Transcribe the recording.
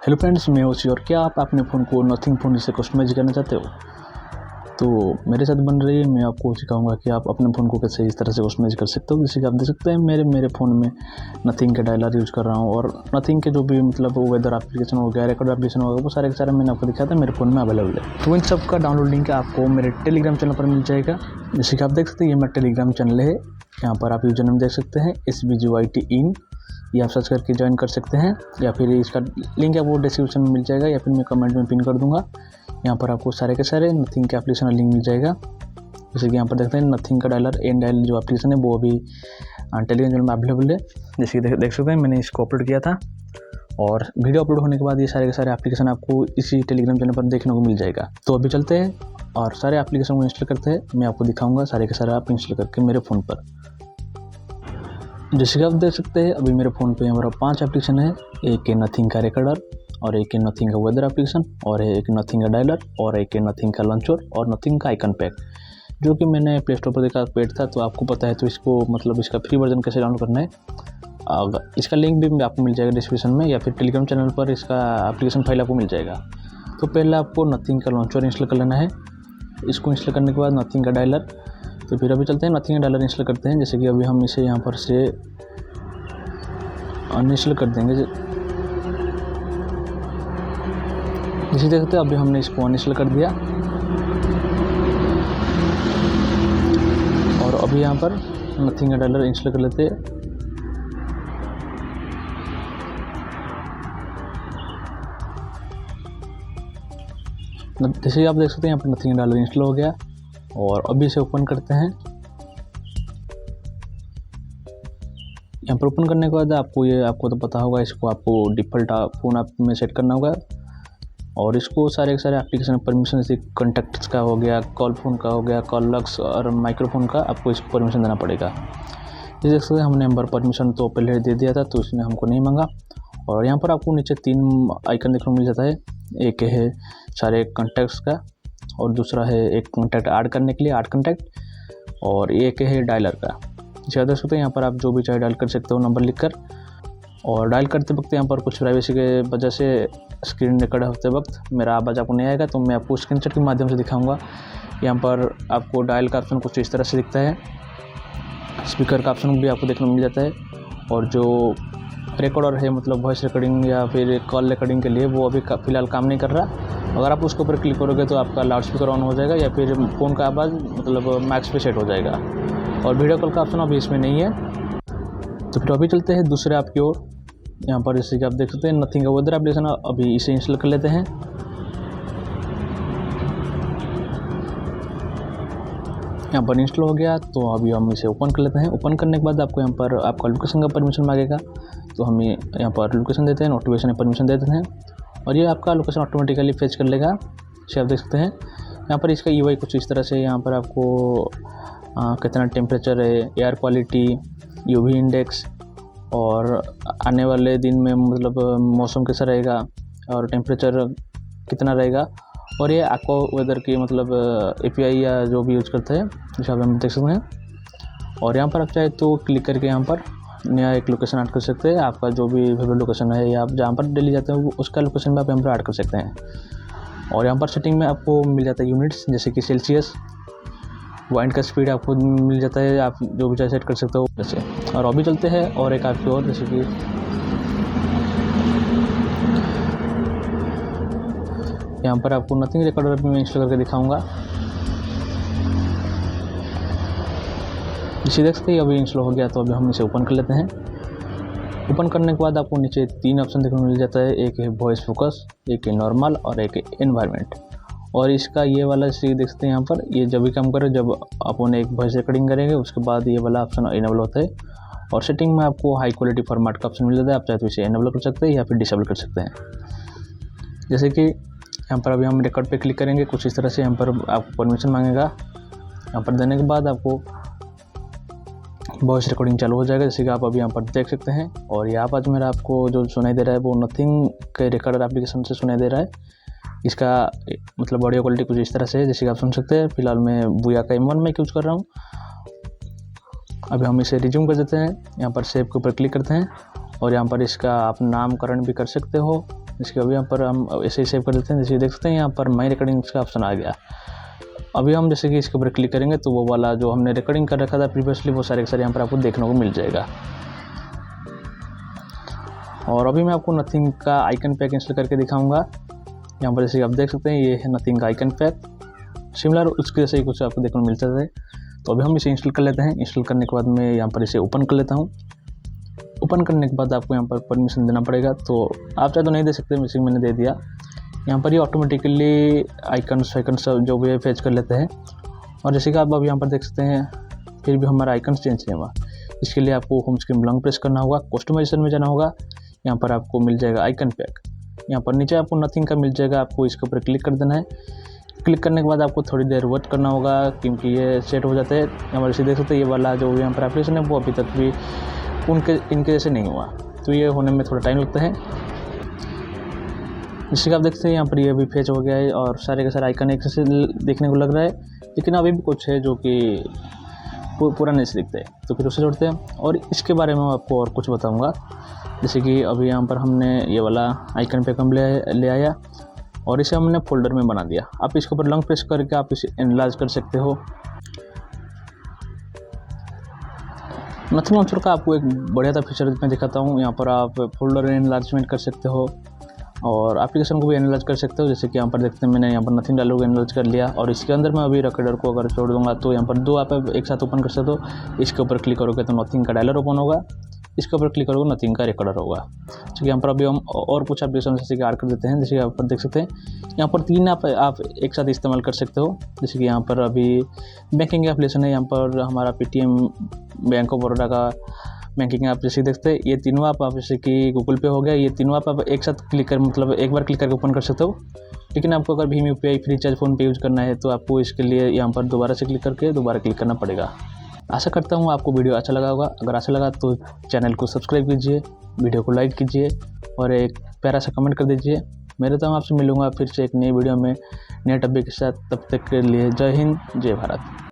Hello friends, मैं ओसी। और क्या आप अपने फ़ोन को नथिंग फ़ोन से कस्टमाइज करना चाहते हो? तो मेरे साथ बन रही है। मैं आपको सिखाऊंगा कि आप अपने फ़ोन को कैसे इस तरह से कस्टमाइज कर सकते हो। जैसे कि आप देख सकते हैं मेरे फ़ोन में नथिंग के डायलर यूज़ कर रहा हूँ, और नथिंग के जो भी मतलब वेदर एप्लीकेशन हो गया, रिकॉर्ड एप्लीकेशन हो गया, वो सारे के सारे मैंने आपको दिखाया था मेरे फ़ोन में अवेलेबल है। तो इन सब का डाउनलोड लिंक आपको मेरे टेलीग्राम चैनल पर मिल जाएगा। जैसे कि आप देख सकते हैं, ये मेरा टेलीग्राम चैनल है। यहाँ पर आप यूजर नेम देख सकते हैं SBGYT इन, ये आप सर्च करके ज्वाइन कर सकते हैं, या फिर इसका लिंक आपको डिस्क्रिप्शन में मिल जाएगा, या फिर मैं कमेंट में पिन कर दूंगा। यहाँ पर आपको सारे के सारे नथिंग के एप्लीकेशन का लिंक मिल जाएगा। जैसे कि यहाँ पर देखते हैं नथिंग का डायलर एंड डायल जो एप्लीकेशन है वो अभी टेलीग्राम चैनल में अवेलेबल है। जैसे कि देख सकते हैं मैंने इसको अपलोड किया था, और वीडियो अपलोड होने के बाद ये सारे के सारे एप्लीकेशन आपको इसी टेलीग्राम चैनल पर देखने को मिल जाएगा। तो अभी चलते हैं और सारे एप्लीकेशन को इंस्टॉल करते हैं। मैं आपको दिखाऊंगा सारे के सारे आप इंस्टॉल करके मेरे फ़ोन पर। जैसे कि आप देख सकते हैं अभी मेरे फ़ोन पे हमारा 5 एप्लीकेशन है। एक है नथिंग का रिकॉर्डर, और एक है नथिंग का वेदर एप्लीकेशन, और एक नथिंग का डायलर, और एक है नथिंग का लॉन्चर, और नथिंग का आइकन पैक, जो कि मैंने प्ले स्टोर पर देखा पेड था। तो आपको पता है तो इसको मतलब इसका फ्री वर्जन कैसे डाउनलोड करना है, इसका लिंक भी आपको मिल जाएगा डिस्क्रिप्शन में, या फिर टेलीग्राम चैनल पर इसका एप्लीकेशन फाइल आपको मिल जाएगा। तो पहले आपको नथिंग का लॉन्चर इंस्टॉल कर लेना है। इसको इंस्टॉल करने के बाद नथिंग का डायलर। तो फिर अभी चलते हैं नथिंग का डायलर इंस्टॉल करते हैं। जैसे कि अभी हम इसे यहाँ पर से अनइंस्टॉल कर देंगे। जैसे देखते हैं अभी हमने इसको अनइंस्टॉल कर दिया, और अभी यहाँ पर नथिंग का डायलर इंस्टॉल कर लेते हैं। जैसे आप देख सकते हैं यहाँ पर नथिंग का डायलर इंस्टॉल हो गया, और अभी इसे ओपन करते हैं। यहाँ पर ओपन करने के बाद आपको तो पता होगा, इसको आपको डिफ़ॉल्ट फ़ोन ऐप में सेट करना होगा, और इसको सारे के सारे एप्लीकेशन परमिशन जैसे कॉन्टैक्ट्स का हो गया, कॉल फ़ोन का हो गया, कॉल लक्स और माइक्रोफोन का आपको इसको परमिशन देना पड़ेगा। जैसे देख सकते हैं हमने नंबर परमिशन तो पहले दे दिया था, तो इसने हमको नहीं मांगा। और यहाँ पर आपको नीचे 3 आइकन देखने को मिल जाता है। एक है सारे कॉन्टैक्ट्स का, और दूसरा है एक कॉन्टैक्ट ऐड करने के लिए ऐड कॉन्टैक्ट, और एक है डायलर का। जैसे देख सकते हैं यहाँ पर आप जो भी चाहे डायल कर सकते हो नंबर लिखकर। और डायल करते वक्त यहाँ पर कुछ प्राइवेसी के वजह से स्क्रीन रिकॉर्ड होते वक्त मेरा आवाज़ आपको नहीं आएगा, तो मैं आपको स्क्रीनशॉट के माध्यम से दिखाऊंगा। यहाँ पर आपको डायल का ऑप्शन कुछ इस तरह से दिखता है, स्पीकर का ऑप्शन भी आपको देखने को मिल जाता है, और जो रिकॉर्डर है मतलब वॉइस रिकॉर्डिंग या फिर कॉल रिकॉर्डिंग के लिए वो अभी फ़िलहाल काम नहीं कर रहा। अगर आप उसके ऊपर क्लिक करोगे तो आपका लाउड स्पीकर ऑन हो जाएगा, या फिर फ़ोन का आवाज़ मतलब मैक्स पे सेट हो जाएगा। और वीडियो कॉल का ऑप्शन अभी इसमें नहीं है। तो फिर अभी चलते हैं दूसरे ऐप की ओर। यहाँ पर जैसे कि आप देख सकते हैं नथिंग का वेदर एप्लीकेशन, अभी इसे इंस्टॉल कर लेते हैं। यहाँ पर इंस्टॉल हो गया, तो अभी हम इसे ओपन कर लेते हैं। ओपन करने के बाद आपको यहाँ पर आपका लोकेशन का परमिशन मांगेगा, तो हम यहाँ पर लोकेशन देते हैं, नोटिफिकेशन परमिशन दे देते हैं, और ये आपका लोकेशन ऑटोमेटिकली फेच कर लेगा। जैसे आप देख सकते हैं यहाँ पर इसका UI कुछ इस तरह से, यहाँ पर आपको कितना टेम्परेचर है, एयर क्वालिटी, UV इंडेक्स, और आने वाले दिन में मतलब मौसम कैसा रहेगा, और टेम्परेचर कितना रहेगा, और ये एक्वा वेदर की मतलब API या जो भी यूज़ करते हैं, जैसे आप देख सकते हैं। और यहाँ पर आप चाहे तो क्लिक करके यहाँ पर नया एक लोकेशन ऐड कर सकते हैं। आपका जो भी फेवरेट लोकेशन है, या आप जहाँ पर डेली जाते हैं उसका लोकेशन भी आप यहाँ पर ऐड कर सकते हैं। और यहाँ पर सेटिंग में आपको मिल जाता है यूनिट्स, जैसे कि सेल्सियस, वाइंड का स्पीड आपको मिल जाता है, आप जो भी चाहे सेट कर सकते हो वैसे। और अभी चलते हैं और एक ऐप की ओर। जैसे कि यहाँ पर आपको नथिंग रिकॉर्डर में इंस्टॉल करके दिखाऊंगा। इसे देख सकते हैं अभी इंस्टॉल हो गया, तो अभी हम इसे ओपन कर लेते हैं। ओपन करने के बाद आपको नीचे 3 ऑप्शन देखने को मिल जाता है। एक है वॉइस फोकस, एक है नॉर्मल, और एक है एनवायरनमेंट। और इसका ये वाला चीज़ देख सकते हैं यहाँ पर, ये जब भी काम करे जब अपन एक वॉइस रिकॉर्डिंग करेंगे उसके बाद ये वाला ऑप्शन इनेबल होता है। और सेटिंग में आपको हाई क्वालिटी फॉर्मेट का ऑप्शन मिल जाता है, आप चाहे तो इसे इनेबल कर सकते हैं या फिर डिसेबल कर सकते हैं। जैसे कि यहाँ पर अभी हम रिकॉर्ड पे क्लिक करेंगे, कुछ इस तरह से यहाँ पर आपको परमिशन मांगेगा। यहाँ पर देने के बाद आपको वॉइस रिकॉर्डिंग चालू हो जाएगा, जैसे कि आप अभी यहाँ पर देख सकते हैं। और ये आवाज़ मेरा आपको जो सुनाई दे रहा है वो नथिंग के रिकॉर्डर एप्लीकेशन से सुनाई दे रहा है। इसका मतलब ऑडियो क्वालिटी कुछ इस तरह से है, जैसे कि आप सुन सकते हैं। फिलहाल मैं बुया का M1 में यूज़ कर रहा हूँ। अभी हम इसे रिज्यूम कर देते हैं। यहाँ पर सेव के ऊपर क्लिक करते हैं, और यहाँ पर इसका आप नामकरण भी कर सकते हो, इसके अभी यहाँ पर हम ऐसे ही सेव कर देते हैं। जैसे देख सकते हैं यहाँ पर माई रिकॉर्डिंग्स का ऑप्शन आ गया। अभी हम जैसे कि इसके ऊपर क्लिक करेंगे तो वो वाला जो हमने रिकॉर्डिंग कर रखा था प्रीवियसली वो सारे के सारे यहाँ पर आपको देखने को मिल जाएगा। और अभी मैं आपको नथिंग का आइकन पैक इंस्टॉल करके दिखाऊंगा। यहाँ पर जैसे आप देख सकते हैं ये है नथिंग का आइकन पैक, सिमिलर उसके जैसे ही कुछ आपको देखने को मिलता है। तो अभी हम इसे इंस्टॉल कर लेते हैं। इंस्टॉल करने के बाद मैं यहाँ पर इसे ओपन कर लेता हूँ। ओपन करने के बाद आपको यहाँ पर परमिशन देना पड़ेगा, तो आप चाहे तो नहीं दे सकते, वैसे मैंने दे दिया। यहाँ पर ये ऑटोमेटिकली आइकन्स जो भी है फेच कर लेते हैं। और जैसे कि आप अब यहाँ पर देख सकते हैं फिर भी हमारा आइकन्स चेंज नहीं हुआ। इसके लिए आपको होम स्क्रीन लॉन्ग प्रेस करना होगा, कस्टमाइजेशन में जाना होगा। यहाँ पर आपको मिल जाएगा आइकन पैक, यहाँ पर नीचे आपको नथिंग का मिल जाएगा। आपको इसके ऊपर क्लिक कर देना है। क्लिक करने के बाद आपको थोड़ी देर वेट करना होगा क्योंकि ये सेट हो जाते हैं। यहाँ पर इसे देख सकते हैं ये वाला जो यहाँ पर एप्लीकेशन है वो अभी तक भी इनके जैसे नहीं हुआ, तो ये होने में थोड़ा टाइम लगता है। जैसे कि आप देखते हैं यहाँ पर ये अभी फेच हो गया है और सारे के सारे आइकन एक जैसे देखने को लग रहा है, लेकिन अभी भी कुछ है जो कि पूरा नहीं से दिखता है, तो फिर उसे जोड़ते हैं। और इसके बारे में आपको और कुछ बताऊँगा। जैसे कि अभी यहाँ पर हमने ये वाला आइकन पे हम ले आया और इसे हमने फोल्डर में बना दिया। आप इसके ऊपर लॉन्ग प्रेस करके आप इसे एनलार्ज कर सकते हो। नथिंग लॉन्चर का आपको एक बढ़िया सा फीचर मैं दिखाता हूँ। यहाँ पर आप फोल्डर एनलार्जमेंट कर सकते हो और एप्लीकेशन को भी एनालाइज कर सकते हो। जैसे कि यहाँ पर देखते हैं मैंने यहाँ पर नथिंग डालोगे एनालाइज कर लिया और इसके अंदर मैं अभी रिकॉर्डर को अगर छोड़ दूंगा तो यहाँ पर दो आप एक साथ ओपन कर सकते हो। इसके ऊपर क्लिक करोगे तो नथिंग का डायलर ओपन होगा, इसके ऊपर क्लिक करोगे नथिंग का रिकॉर्डर होगा। ठीक है, यहाँ पर अभी हम और कुछ एप्लीकेशन जैसे कि ऐड कर देते हैं। जैसे यहाँ पर देख सकते हैं यहाँ पर 3 आप एक साथ इस्तेमाल कर सकते हो। जैसे कि यहाँ पर अभी बैंकिंग एप्लीकेशन है, यहाँ पर हमारा पेटीएम, बैंक ऑफ बड़ौदा का बैंकिंग ऐप जैसे देखते हैं। ये तीनों आप जैसे कि गूगल पे हो गया, ये तीनों आप एक साथ क्लिक कर मतलब एक बार क्लिक करके ओपन कर सकते हो। लेकिन आपको अगर भीम यूपीआई, फ्रीचार्ज, फ़ोन पे यूज़ करना है तो आपको इसके लिए यहाँ पर दोबारा से क्लिक करके दोबारा क्लिक करना पड़ेगा। आशा करता हूँ आपको वीडियो अच्छा लगा होगा। अगर अच्छा लगा तो चैनल को सब्सक्राइब कीजिए, वीडियो को लाइक कीजिए और एक प्यारा सा कमेंट कर दीजिए। मैं रहता हूँ आपसे मिलूँगा फिर से एक नई वीडियो में नए टॉपिक के साथ। तब तक के लिए जय हिंद, जय भारत।